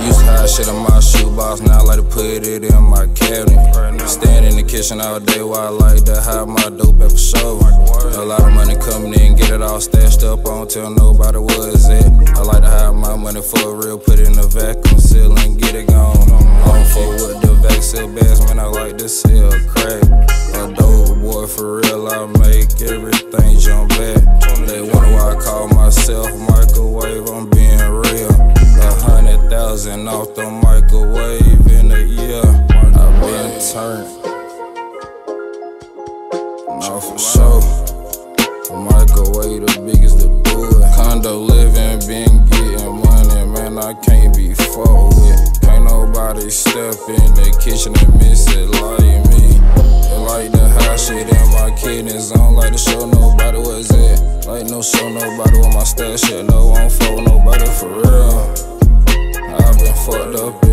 Used to hide shit in my shoebox, now I like to put it in my cabinet. Stand in the kitchen all day while I like to hide my dope at for sure. A lot of money coming in, get it all stashed up, I don't tell nobody where it's at. I like to hide my money for real, put it in a vacuum seal and get it gone. I don't fuck with the vac seal bags, man, I like to sell crack. A dope boy for real, I make everything jump back. They wonder why I call myself microwave, I'm being real. 100,000 off the microwave in a year. I've been turned. No, for sure. The microwave the biggest to do it. Condo living, been getting money, man, I can't be fucked with. Can't nobody step in the kitchen and miss it like me. They like to hide shit in my kidneys, I don't like to show nobody what's at. Like no show nobody with my stash shit, no, I don't fuck with nobody for real. I've been fucked up